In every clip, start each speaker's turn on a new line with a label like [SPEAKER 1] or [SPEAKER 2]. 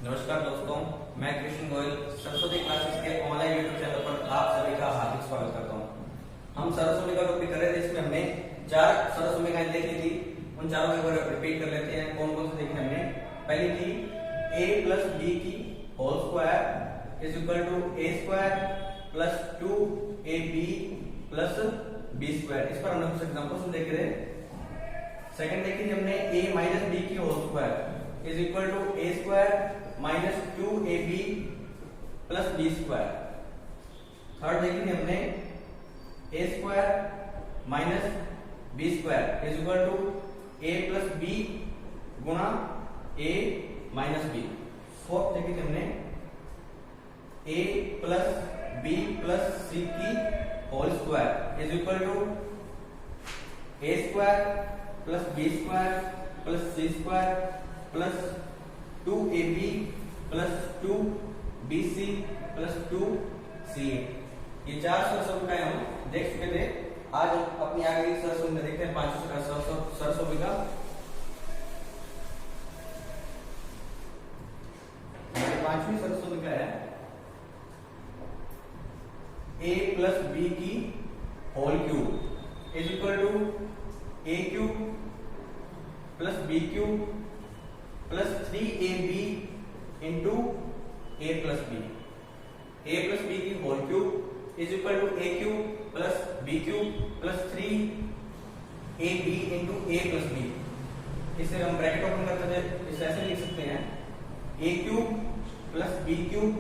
[SPEAKER 1] नमस्कार दोस्तों, मैं कृष्ण गोयल सरस्वती क्लासेस के ऑनलाइन यूट्यूब चैनल पर आप सभी का हार्दिक स्वागत करता हूं। हम सरस्वती का टॉपिक कर रहे थे, इसमें हमने 4 सरस्वती देख ली थी। उन चारों को रिपीट कर लेते हैं। कौन कौन से देखे हमने? पहली थी a प्लस बी की whole square is equal to a square plus 2ab plus b square. इस पर हमने कुछ एग्जांपल्स देखे थे। सेकंड देखी थी हमने a माइनस b की whole square is equal to a square minus 2ab plus B square. Third देखी थी हमने a square minus b square is equal to a plus b गुणा a माइनस बी। फोर्थ देखी थी हमने a plus b plus c की whole square is equal to a square plus B square plus c square plus 2ab plus 2bc plus 2ca। ये 4 सरस्वती का हम देख चुके थे। आज अपनी आगे सरस्वती में देखते हैं 5 सरस्वती का। पांचवी सरस्वती का है a प्लस बी की whole cube is equal to a cube plus B cube plus 3ab into a plus B की whole cube is equal to a cube plus b cube plus 3ab into a plus b। इसे हम bracket open करते थे, इसे ऐसे लिख सकते हैं a cube plus b cube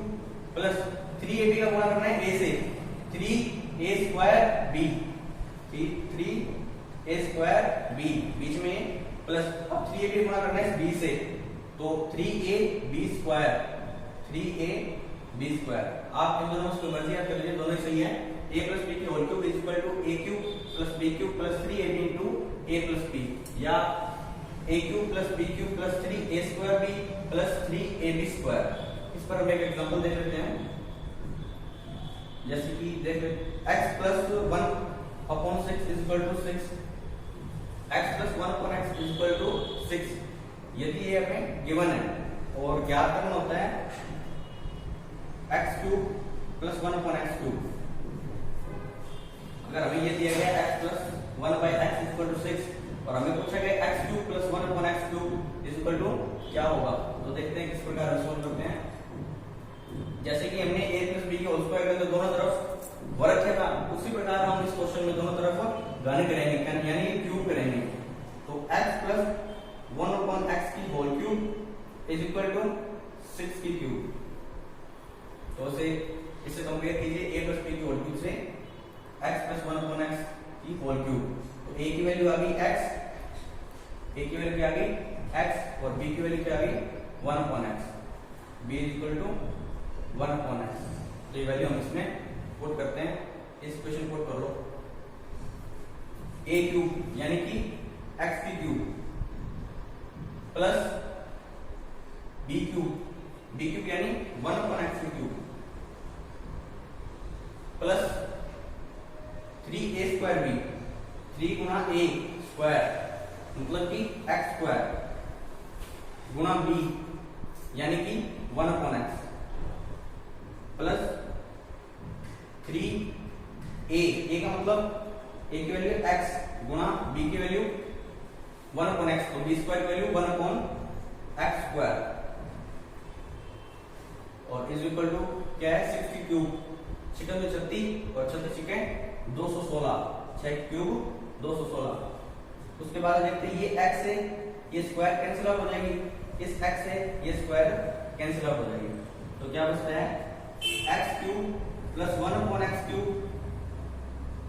[SPEAKER 1] plus 3ab का गुणा करना है a से 3a square b 3a square b बीच में प्लस 3ab गुणा करना है b से तो 3ab स्क्वायर 3ab स्क्वायर। आप इन दोनों की मर्जी आप कर लीजिए, दोनों ही सही है। a प्लस बी की whole cube is equal to a cube plus b cube plus 3ab into a plus b या a cube plus b cube plus 3a square b plus 3ab square. इस पर हम एक example देख लेते हैं। जैसे कि देख x plus 1 upon 6 is equal to 6, x plus 1 upon x is equal to 6। यदि ये हमें गिवन है और ज्ञात करना होता है x cube plus 1 upon x cube. अगर हमें ये दिया गया x plus 1 by x is equal to 6 और हमें पूछा गया x cube plus 1 upon x cube is equal to क्या होगा, तो देखते हैं किस प्रकार सॉल्व करते हैं। जैसे कि हमने a प्लस b की होल स्क्वायर करके दोनों तरफ वर्ग किया था, उसी प्रकार हम इस क्वेश्चन में दोनों तरफ घन करेंगे यानी क्यूब करेंगे। तो x प्लस 1 अपॉन x की whole cube is equal to 6 की क्यूब। तो इसे कंपेयर कीजिए a प्लस b की होल क्यूब से x प्लस 1 अपॉन x की होल क्यूब। तो a की वैल्यू आ गई x, a की वैल्यू क्या आ गई x और b की वैल्यू क्या आ गई 1 upon x, b is equal to 1 upon x। तो ये वैल्यू हम इसमें पुट करते हैं। इस क्वेश्चन पुट कर लो a क्यूब यानी कि x की क्यूब प्लस b क्यूब यानी 1 अपॉन x की cube plus 3a square b 3 Guna a square मतलब कि x स्क्वायर गुणा b यानी कि 1 अपॉन x प्लस 3a का मतलब a की वैल्यू x गुणा b की वैल्यू 1 अपॉन x, तो b स्क्वायर की वैल्यू 1 अपॉन x स्क्वायर और इज इक्वल टू क्या है 6 की क्यूब, 6 में 36 और 36 216, 6 क्यूब 216। उसके बाद देखते हैं ये x से ये स्क्वायर कैंसिल आउट हो जाएगी, इस x से ये स्क्वायर कैंसिल आउट हो जाएगी। तो क्या बचता है x cube plus 1 upon x cube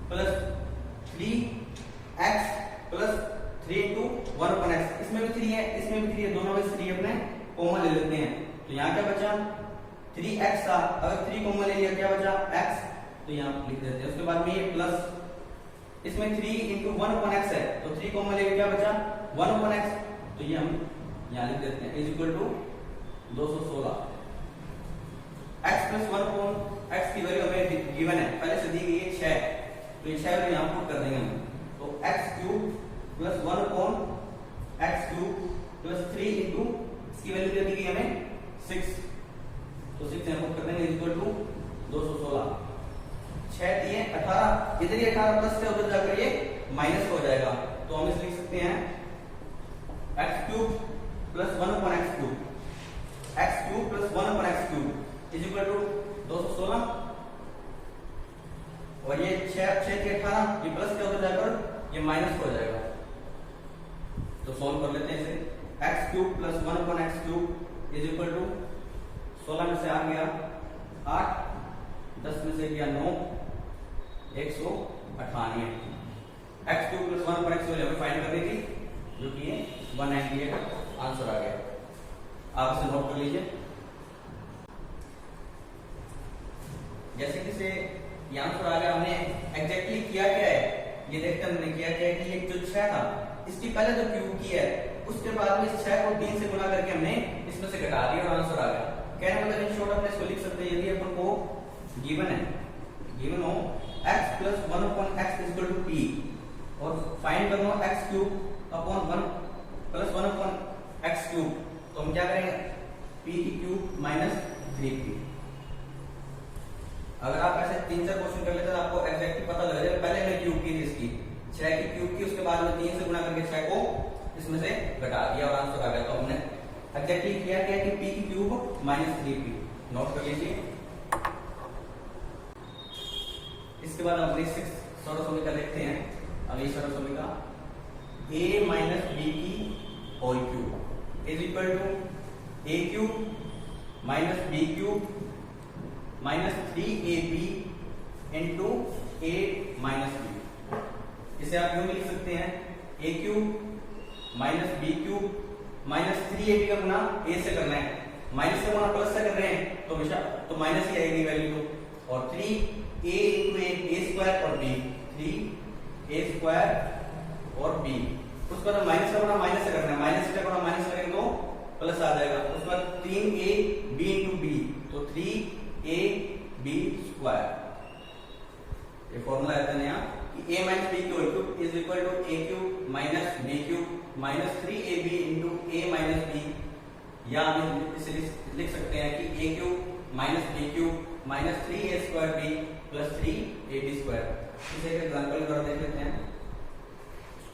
[SPEAKER 1] plus 3x plus 3 into 1 upon x। इसमें भी 3 है, इसमें भी 3 है, दोनों में 3 अपने कॉमन ले लेते हैं। तो यहाँ क्या बचा 3x था, अगर 3 कॉमन ले लिया क्या बचा x, तो यहाँ लिख देते हैं। उसके बाद में ये प्लस इसमें 3 इंटू 1 अपॉन x है, तो 3 कॉमन ले लिया क्या बचा 1 अपॉन x, तो ये हम यहाँ लिख देते हैं is equal to 216। x plus 1 upon x की वैल्यू हमें गिवन है, पहले से दी गई है 6, तो ये 6 वैल्यू यहाँ पुट कर देंगे हम। तो x cube plus 1 upon x cube plus 3 into इसकी वैल्यू क्या दी गई हमें 6 plus 1 upon x cube plus 1 upon x cube is equal to 216 और ये 6 6 के 18 ये प्लस क्या होता जाकर ये माइनस हो जाएगा। तो सॉल्व कर लेते हैं इसे। X cube plus 1 upon x cube is equal to 16 में से आ गया 8, 10 में से गया 9, 198। X cube plus 1 upon x cube हमें फाइंड करनी थी जो कि 198 आंसर आ गया। आप इसे नोट कर लीजिए। जैसे कि से ये आंसर आ गया, हमने एग्जैक्टली किया क्या है ये देखते हमने किया क्या है कि ये जो 6 था इसकी पहले जो क्यूब की है उसके बाद में इस 6 को 3 से गुना करके हमने इसमें से घटा दिया और आंसर आ गया। कहने मतलब इन शॉर्ट अपने इसको लिख सकते हैं। यदि अपन को गिवन है, गिवन हो x plus 1 upon x is equal to p और फाइंड करना हो x cube upon 1 plus 1 upon x cube, तो हम क्या करेंगे p की क्यूब माइनस 3p। अगर आप ऐसे 3-4 क्वेश्चन कर लेते तो आपको एग्जैक्टली पता लग जाएगा। पहले हमने क्यूब की थी इसकी 6 की क्यूब की, उसके बाद में 3 से गुना करके 6 को इसमें से घटा दिया और आंसर आ गया। तो हमने एग्जैक्टली किया क्या कि p की क्यूब माइनस 3p। नोट कर लीजिए। इसके बाद हम 6 सरल समीकरण देखते हैं। अब ये सरल समीकरण a माइनस b की whole cube is equal to a cube minus b cube minus 3ab into a minus b। इसे आप यूं भी लिख सकते हैं a cube minus b cube minus 3ab का गुना a से करना है, माइनस से गुना प्लस से कर रहे हैं तो हमेशा तो माइनस ही आएगी वैल्यू। तो और 3a इंटू a स्क्वायर और b, 3a स्क्वायर और b। उसके बाद माइनस का गुना माइनस से करना है, माइनस का गुना माइनस करेंगे तो प्लस आ जाएगा। उसके बाद 3ab इंटू b तो 3ab स्क्वायर। ये फॉर्मूला रहता है यहाँ कि a minus b cube is equal to a cube minus b cube minus 3ab into a minus b, या हम इसे लिख सकते हैं कि a cube minus b cube minus 3a square b plus 3ab square. इसे एक एग्जांपल कर देख लेते हैं।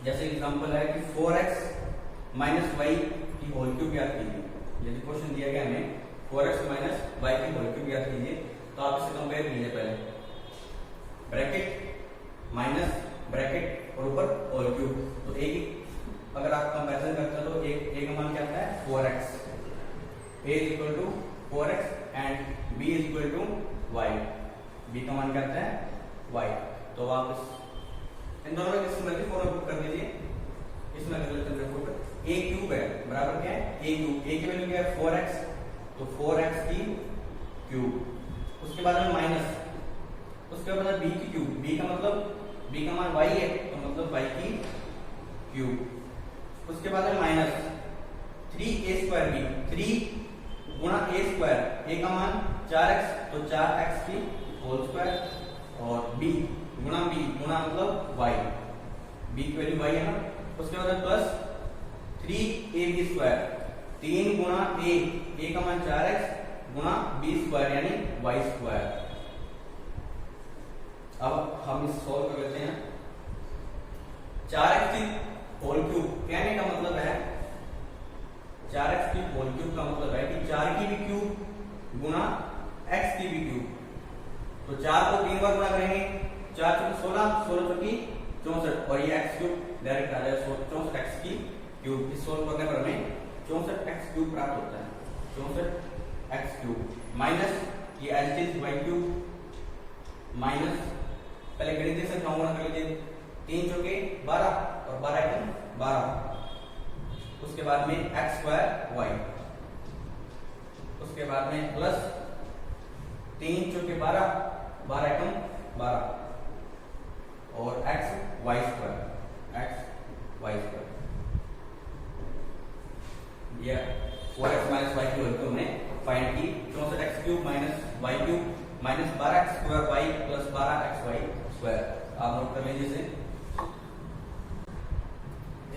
[SPEAKER 1] जैसे एग्जांपल है कि 4x माइनस y की होल क्यूब याद कीजिए। यदि क्वेश्चन दिया गया हमें 4x माइनस y की होल क्यूब याद कीजिए, तो आप इसे कंपेयर कीजिए। पहले ब्रैकेट माइनस ब्रैकेट और ऊपर होल क्यूब, तो एक अगर आप कंपैरिजन करते हैं तो एक का मान क्या आता है 4x, a is equal to 4x and b is equal to y, b का मान क्या आता है y। तो आप इन दोनों को किसी मल्टी फॉर्म में पुट कर दीजिए। इसमें कर लेते हैं पुट a क्यूब है बराबर क्या है a क्यूब, a की वैल्यू क्या है 4x, तो 4x की क्यूब, उसके बाद में माइनस, उसके बाद b की क्यूब, b का मतलब b का मान y है तो मतलब y की क्यूब, उसके बाद में माइनस 3a स्क्वायर b, 3 गुणा a स्क्वायर, a का मान 4x तो 4x की होल स्क्वायर और b गुणा b गुणा मतलब y, b की वैल्यू y है ना। उसके बाद प्लस 3ab स्क्वायर, 3 गुणा a का मान 4x गुणा b स्क्वायर यानी y स्क्वायर। अब हम इस सॉल्व कर लेते हैं। 4x की होल क्यूब कहने का मतलब है 4x की होल क्यूब का मतलब है कि 4 की भी क्यूब गुणा x की भी क्यूब। तो 4 को 3 बार गुणा करेंगे, 4 चौके 16, 16 चौकी 64 और ये x क्यूब डायरेक्ट आ जाएगा 64x की क्यूब। इस सॉल्व करने पर हमें 64x क्यूब प्राप्त होता है, 64x क्यूब माइनस ये as it is y cube minus, पहले गणितीय संख्याओं गुणा कर लीजिए, 3 चौके 12 और 12 एकम 12, उसके बाद में x स्क्वायर y, उसके बाद में प्लस 3 चौके 12, 12 एकम 12 और x y square, x y square. ये 4x माइनस y की वैल्यू हमने फाइंड की, 64x cube minus y cube minus 12x square y plus 12xy square. आप नोट कर लीजिए इसे।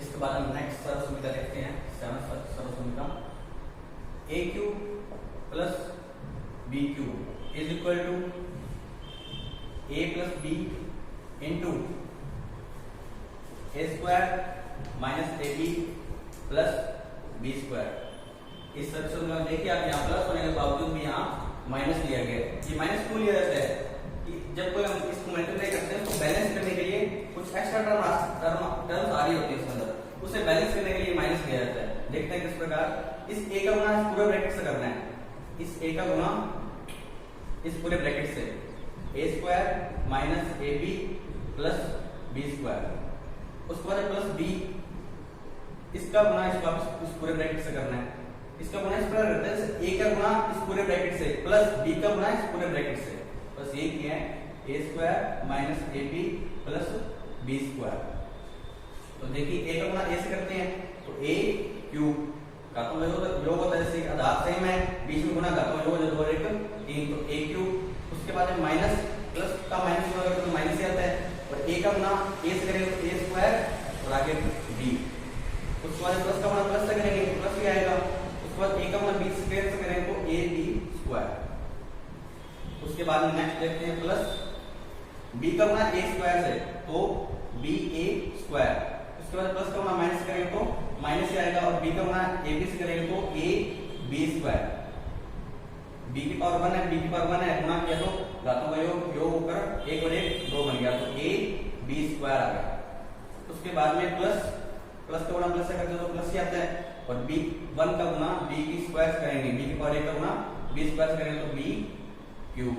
[SPEAKER 1] इसके बाद हम नेक्स्ट सरल समीकरण देखते हैं। 7th सरल समीकरण a cube plus b cube is equal to a plus b into a square minus ab plus B square. इस सेक्शन में देखिए आप यहाँ प्लस होने के बावजूद भी यहाँ माइनस लिया गया है। ये माइनस क्यों लिया जाता है कि जब कोई हम इसको मल्टीप्लाई करते हैं तो बैलेंस करने के लिए कुछ एक्स्ट्रा टर्म्स आ रही होती है इसके अंदर, उसे बैलेंस करने के लिए माइनस लिया जाता है। देखते हैं किस प्रकार। इस a का गुणा पूरे ब्रैकेट से करना है। इस a का गुणा इस पूरे ब्रैकेट से a square minus ab plus b square, उसके बाद प्लस b, इसका गुणा इस पूरे ब्रैकेट से करना है। इसका गुणा इस प्रकार रहता है जैसे a का गुणा इस पूरे ब्रैकेट से प्लस b का गुणा इस पूरे ब्रैकेट से, बस ये किया है a square minus ab plus b square. तो देखिए a का गुणा a से करते हैं तो a क्यूब का तो योग होता है, जैसे आधार सेम है, बीच में गुणा का तो योग हो जाएगा 3, तो a क्यूब। उसके बाद में माइनस प्लस का माइनस गुणा करते तो माइनस ही आता है, और a का गुणा a से करेंगे तो a स्क्वायर और आगे b। उसके बाद प्लस का गुणा प्लस से करेंगे तो प्लस ही आएगा। उसके बाद a का गुणा b स्क्वायर से करेंगे तो ab स्क्वायर। उसके बाद में नेक्स्ट देखते हैं प्लस b का गुणा a स्क्वायर से तो ba स्क्वायर। उसके बाद प्लस का गुणा माइनस करेंगे तो माइनस ही आएगा, और b का गुणा ab से करेंगे तो ab स्क्वायर। b की पावर 1 है, b की पावर 1 है, गुणा किया तो घातों का योग होकर 1 और 1 2 बन गया, तो ab स्क्वायर आ गया। उसके बाद में प्लस का गुणा प्लस से करते तो प्लस ही आता है, और b1 का गुणा b की स्क्वायर से करेंगे, b की पावर 1 का गुणा b स्क्वायर से करेंगे तो b क्यूब।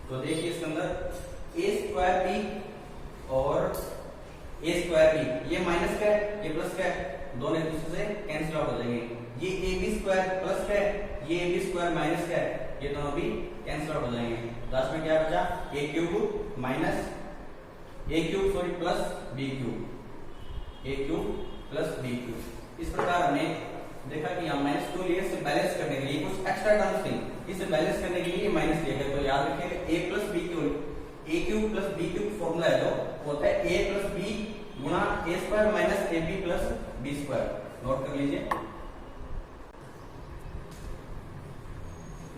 [SPEAKER 1] तो देखिए इसके अंदर a स्क्वायर b और a स्क्वायर b, ये माइनस का है, ये प्लस का है, दोनों एक दूसरे से कैंसिल आउट हो जाएंगे। ये ab स्क्वायर प्लस का है, ये ab स्क्वायर माइनस का है, ये दोनों भी कैंसिल आउट हो जाएंगे। लास्ट में क्या बचा a cube minus a cube sorry plus b cube, a cube plus b cube. इस प्रकार हमने देखा कि यहाँ माइनस क्यों लिए, इसे बैलेंस करने के लिए कुछ एक्स्ट्रा टर्म्स थी, इसे बैलेंस करने के लिए माइनस लिया गया। तो याद रखिएगा a plus b cube, a cube plus b cube formula है जो होता है a प्लस b गुणा a square minus ab plus b square. Note कर लीजिए।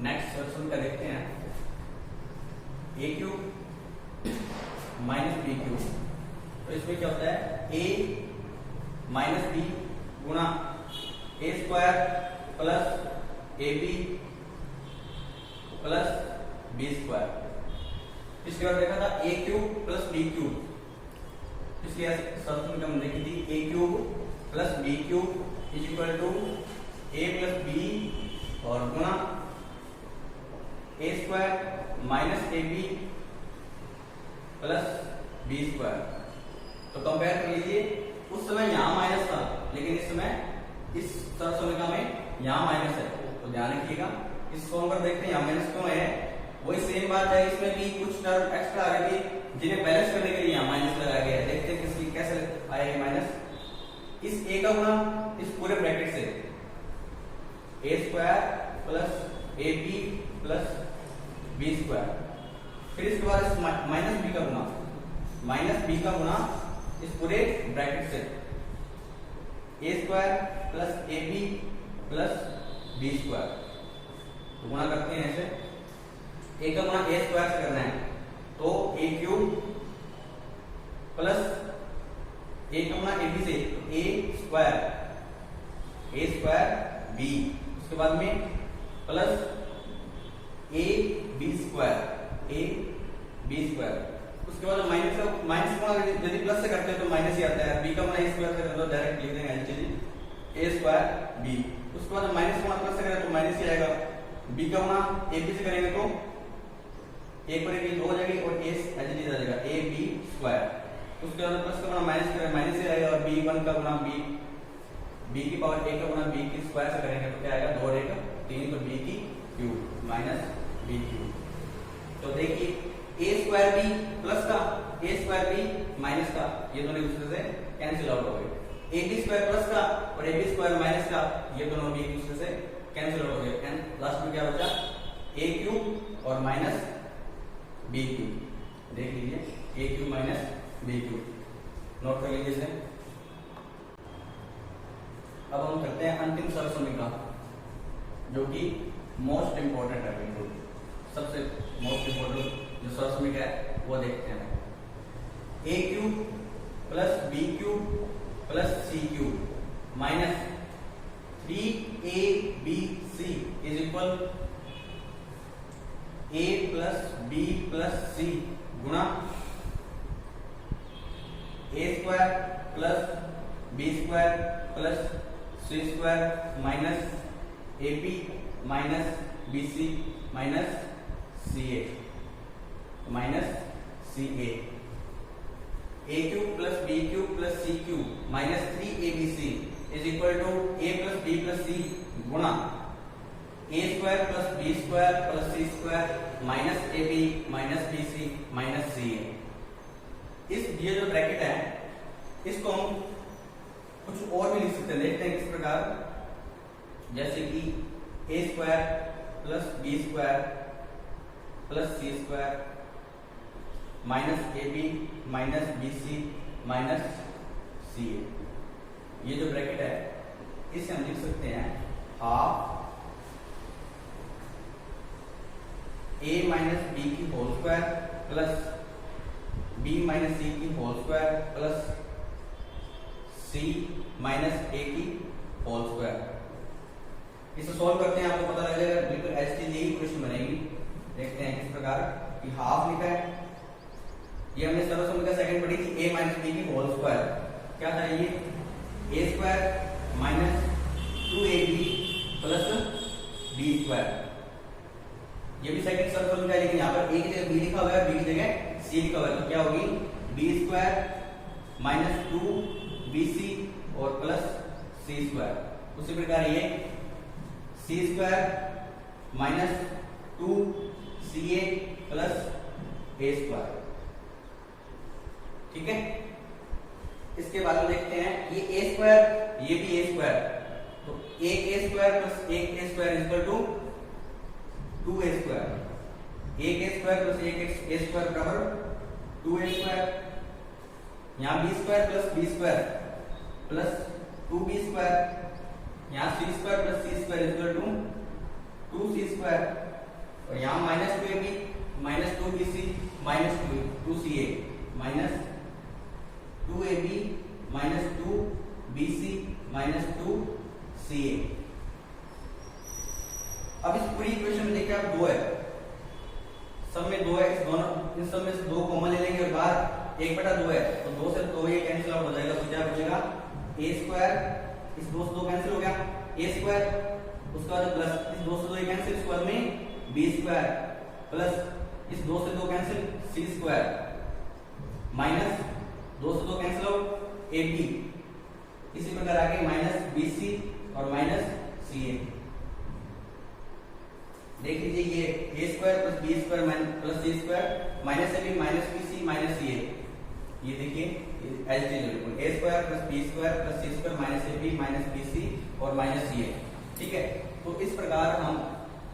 [SPEAKER 1] नेक्स्ट सॉल्यूशन का देखते हैं a cube minus b cube. तो इसमें क्या होता है a माइनस b गुणा a square plus ab plus b square. इसके बाद देखा था a cube plus b cube, इसलिए सॉल्यूशन का हमने देखी थी a cube plus b cube is equal to a plus b और गुणा a square minus ab plus b square. तो कंपेयर कर लीजिए, उस समय यहाँ माइनस था लेकिन इस समय इस समीकरण में यहाँ माइनस है, तो ध्यान रखिएगा। इस फॉर्म पर देखते हैं यहाँ माइनस क्यों है, वही सेम बात है, इसमें भी कुछ टर्म एक्स्ट्रा आ गई थी जिन्हें बैलेंस करने के लिए यहाँ माइनस लगाया गया है। देखते हैं किसकी कैसे आएगा माइनस। इस a का गुणा इस पूरे ब्रैकेट से a square plus ab plus b square, फिर इसके बाद इस माइनस b का गुणा, माइनस b का गुणा इस पूरे ब्रैकेट से a square plus ab plus b square. तो गुणा करते हैं ऐसे, a का गुणा a स्क्वायर से करना है तो a क्यूब प्लस a का गुणा ab से a स्क्वायर b, उसके बाद में प्लस a b स्क्वायर। उसके बाद माइनस का यदि प्लस से करते हैं तो माइनस ही आता है, b का गुणा a स्क्वायर से करते तो डायरेक्ट लिख देंगे a स्क्वायर b। उसके बाद माइनस का गुणा प्लस से करें तो माइनस ही आएगा, b का गुणा ab से करेंगे तो एक पर एक 2 हो जाएगी और a आ जाएगा a b स्क्वायर। उसके बाद प्लस का गुणा माइनस करें माइनस ही आएगा, और b1 का गुणा b की पावर a का गुणा b की स्क्वायर से करेंगे तो क्या आएगा 2 और 1 3, तो b की क्यूब माइनस b क्यूब। तो देखिए a स्क्वायर b प्लस का a स्क्वायर b माइनस का, ये दोनों एक दूसरे से कैंसिल आउट हो गए। ab स्क्वायर प्लस का और ab स्क्वायर माइनस का, ये दोनों भी एक दूसरे से कैंसिल आउट हो गए। एंड लास्ट में क्या बचा a क्यूब और माइनस b क्यूब। देख लीजिए a cube minus b cube, note कर लीजिए इसे। अब हम करते हैं अंतिम सरसमीका जो कि मोस्ट इंपोर्टेंट है, बिल्कुल सबसे मोस्ट इंपोर्टेंट जो सरसमीका है वो देखते हैं। a cube plus b cube plus c cube minus 3abc is equal a plus b plus c गुणा a square plus b square plus c square minus ab minus bc minus ca minus ca a cube plus b cube plus c cube minus 3abc is equal to a plus b plus c गुणा a square plus b square plus c square minus ab minus bc minus ca। इस ये जो bracket है इसको हम कुछ और भी लिख सकते हैं, देखते हैं किस प्रकार। जैसे कि a square plus b square plus c square minus ab minus bc minus ca। ये जो ब्रैकेट है इसे हम लिख सकते हैं हाफ a माइनस b की whole square plus b minus c की whole square plus c minus a की होल स्क्वायर। इसे सॉल्व करते हैं, आपको पता लग जाएगा बिल्कुल एज टी यही क्वेश्चन बनेगी। देखते हैं किस प्रकार कि हाफ लिखा है, ये हमने सर्वसम्मति का सेकंड पढ़ी थी, a माइनस b की होल स्क्वायर क्या था ये a square minus 2ab plus b square. ये भी सेकंड सर्वसम्मति का है, लेकिन यहाँ पर a की जगह b लिखा हुआ है, b की जगह c लिखा हुआ है, तो क्या होगी b स्क्वायर माइनस 2bc और प्लस c स्क्वायर। उसी प्रकार ये c square minus 2ca plus a square. ठीक है, इसके बाद में देखते हैं ये a स्क्वायर ये भी a स्क्वायर, तो एक a स्क्वायर प्लस एक a square equal to 2a square. एक a स्क्वायर प्लस एक a स्क्वायर बराबर 2a स्क्वायर। यहाँ b square plus b square plus 2b square, यहाँ c square plus c square equal to 2c square, और यहाँ minus 2ab minus 2bc minus 2ca minus 2ab minus 2bc minus 2ca। अब इस पूरी equation में देखिए आप दो है, सब में दो है, इस दोनों इन सब में से दो कॉमन ले लेंगे और बाहर 1/2 है, तो 2 से 2 ये कैंसिल आउट हो जाएगा, तो क्या बचेगा a स्क्वायर, इस 2 से 2 कैंसिल हो गया a स्क्वायर, उसका बाद प्लस इस 2 से 2 कैंसिल, इसके बाद में b स्क्वायर प्लस इस 2 से 2 कैंसिल c स्क्वायर माइनस 2 से 2 कैंसिल आउट ab। इसी प्रकार आगे माइनस bc और माइनस ca। देख लीजिए ये a square plus b square plus c square minus ab minus bc minus ca। ये देखिए एज टी बिल्कुल a square plus b square plus c square minus ab minus bc और minus ca। ठीक है, तो इस प्रकार हम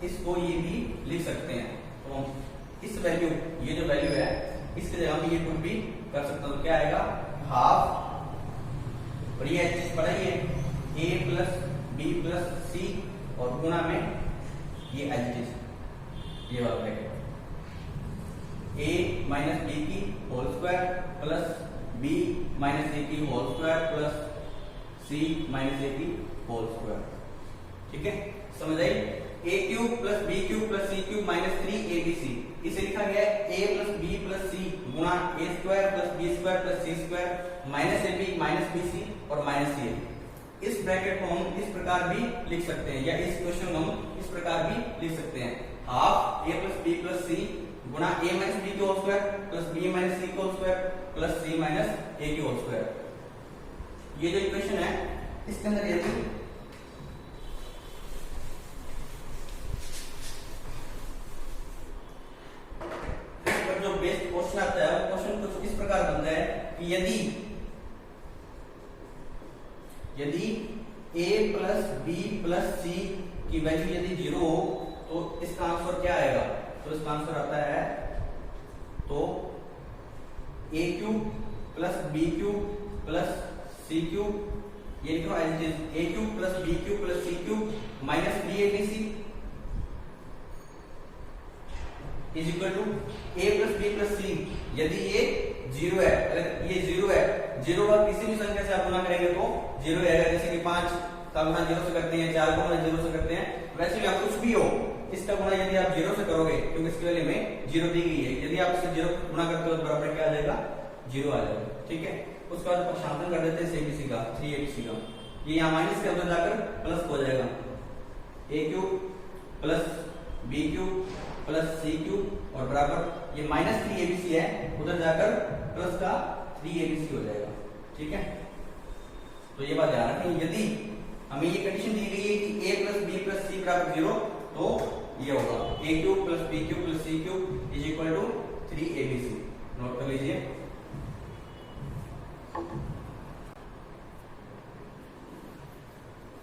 [SPEAKER 1] इसको ये भी लिख सकते हैं। तो हम इस वैल्यू, ये जो वैल्यू है इसके जगह हम ये पुट भी कर सकते हैं, तो क्या आएगा हाफ, और ये चीज पढ़ा ही है a plus b plus c और गुणा में ये एज ये वाला ब्रैकेट a माइनस b की whole square plus b minus a की whole square plus c minus a की होल स्क्वायर। ठीक है, समझ आई। a cube plus b cube plus c cube minus 3abc, इसे लिखा गया है a plus b plus c गुणा a square plus b square plus c square minus ab minus bc और माइनस ca। इस ब्रैकेट को हम इस प्रकार भी लिख सकते हैं, या इस क्वेश्चन को हम इस प्रकार भी लिख सकते हैं, half a plus b plus c गुणा a माइनस b की whole square plus b minus c की whole square plus c minus a की होल स्क्वायर। ये जो इक्वेशन है इसके अंदर यदि जो बेस्ट क्वेश्चन आता है वो क्वेश्चन कुछ इस प्रकार बनता है कि यदि a plus b plus c की वैल्यू यदि 0 हो तो इसका आंसर क्या आएगा, तो इसका आंसर आता है तो a cube plus b cube plus c cube, ये लिखो as it is a cube plus b cube plus c cube minus 3abc is equal to a plus b plus c। यदि ये 0 है, अगर ये 0 है, 0 और किसी भी संख्या से आप गुणा करेंगे तो 0 आएगा, जैसे कि 5 का गुणा 0 से करते हैं, 4 को गुणा 0 से करते हैं, वैसे भी आप कुछ भी हो इसका गुणा यदि आप 0 से करोगे क्योंकि इसकी वैल्यू में 0 दी गई है, यदि आप इससे 0 गुणा करते हो तो बराबर क्या आ जाएगा 0 आ जाएगा। ठीक है, उसके बाद पक्षांतरण कर देते हैं ABC का 3ABC का, ये यहाँ माइनस के अंदर जाकर प्लस हो जाएगा, a cube plus b cube plus c cube और बराबर ये माइनस 3ABC है, उधर जाकर प्लस का 3ABC हो जाएगा। ठीक है, तो ये बात ध्यान रखें, यदि हमें ये कंडीशन दी गई है कि a plus b plus c बराबर 0 तो ये होगा a cube plus b cube plus c cube is equal to 3ABC। Note कर लीजिए।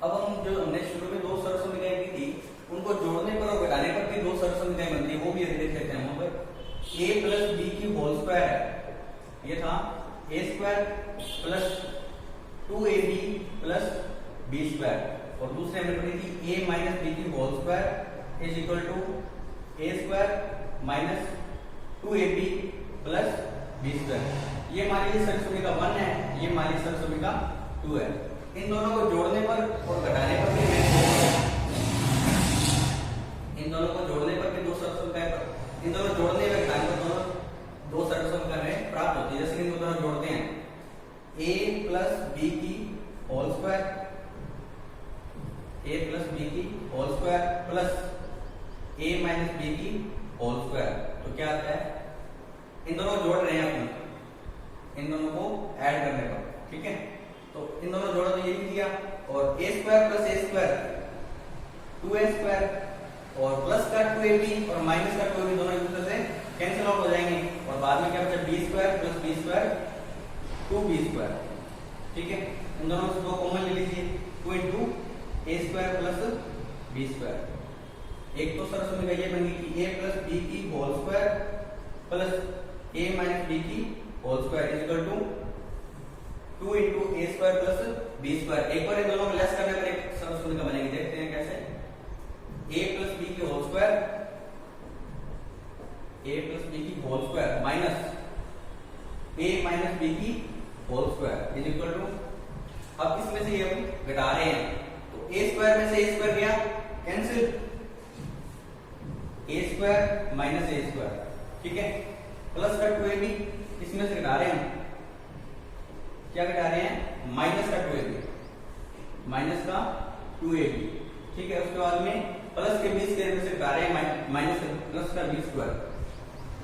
[SPEAKER 1] अब हम जो हमने शुरू में दो सरल समीकरण की थी उनको जोड़ने पर और घटाने पर भी दो सरल समीकरण बनती है, वो भी देख लेते हैं। वहां पर a प्लस b की होल स्क्वायर है, ये था a square plus 2ab plus b square, और दूसरे हमने पढ़ी थी a माइनस b की whole square is equal to a square minus 2ab plus b square. ये मान लीजिए सरल समीकरण 1 है, ये मान लीजिए सरल समीकरण 2 है। इन दोनों को जोड़ने पर और घटाने पर भी इन दोनों को जोड़ने पर भी दो सरल समीकरण, इन दोनों जोड़ने में घटाने पर दोनों दो सरल समीकरण प्राप्त होती है। जैसे इनको दोनों जोड़ते हैं a प्लस b की whole square, a plus b की whole square plus a minus b की होल स्क्वायर, तो क्या आता है, इन दोनों जोड़ रहे हैं अपन, इन दोनों को ऐड करने पर। ठीक है, तो इन दोनों जोड़ा तो यही किया, और a square plus a square 2a square और प्लस का 2ab और माइनस का 2ab दोनों एक दूसरे से कैंसिल आउट हो जाएंगे, और बाद में क्या बचा b square plus b square 2b square. ठीक है, इन दोनों से दो कॉमन ले लीजिए, 2 into a square plus b square. एक तो सरल समीकरण ये बन गई कि a प्लस b की whole square plus a minus b की whole square is equal to 2 into A square plus B square. एक बार इन दोनों को लेस करने पर एक सरल समीकरण बनेगी, देखते हैं कैसे। a प्लस बी की whole square, a plus B की whole square minus a minus b की whole square is equal to, अब इसमें से ये हम घटा रहे हैं तो a स्क्वायर में से a स्क्वायर गया cancel, a square minus a square. ठीक है, प्लस का 2ab इसमें से घटा रहे हैं, क्या घटा रहे हैं, माइनस का 2ab, माइनस का 2ab। ठीक है, उसके बाद में प्लस के 20 स्क्वायर में से घटा रहे हैं माइनस प्लस का 20 स्क्वायर,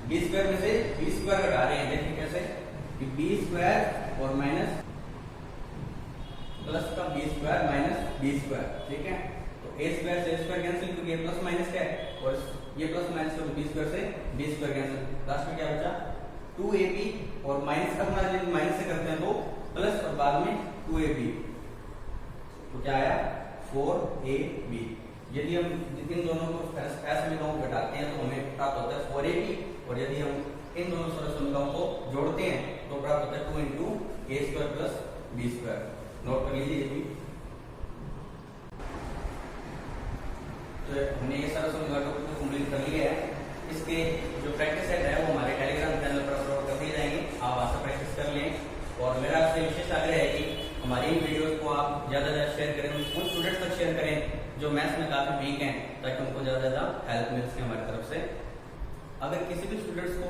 [SPEAKER 1] 20 स्क्वायर में से 20 स्क्वायर घटा रहे हैं। देखिए कैसे कि 20 स्क्वायर और माइनस प्लस का 20 स्क्वायर माइनस 20 स्क्वायर। ठीक है, तो a स्क्वायर से स्क्वायर कैंसिल क्योंकि ये प्लस माइनस क्या है, और ये प्लस माइनस का 20 स्क्वायर से 20 स्क्वायर कैंसिल, लास्ट में क्या बचा 2ab और माइनस का गुणा जब माइनस से करते हैं तो प्लस और बाद में 2ab, तो क्या आया 4ab। यदि हम इन दोनों को समीकरणों को घटाते हैं तो हमें प्राप्त होता है 4ab, और यदि हम इन दोनों सरल समीकरणों को जोड़ते हैं तो प्राप्त होता है 2 इंटू ए square plus B square. Note कर लीजिए ये भी। तो हमने ये सरल समीकरणों को कंप्लीट कर लिया है। इसके जो प्रैक्टिस सेट है वो हमारे टेलीग्राम चैनल पर अपलोड कर दिए जाएंगे, आप वहां से प्रैक्टिस कर लें। और मेरा आपसे विशेष आग्रह है कि हमारी इन वीडियोस को आप ज्यादा से ज्यादा शेयर करें, उन स्टूडेंट्स तक शेयर करें जो मैथ्स में काफी वीक हैं, ताकि उनको ज्यादा से ज्यादा हेल्प मिल सके हमारी तरफ से। अगर किसी भी स्टूडेंट्स को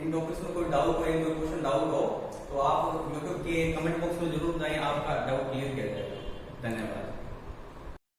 [SPEAKER 1] इन टॉपिक्स में कोई डाउट हो, कोई क्वेश्चन डाउट हो, तो आप यूट्यूब के कमेंट बॉक्स में जरूर बताएं, आपका डाउट क्लियर किया जाएगा। धन्यवाद।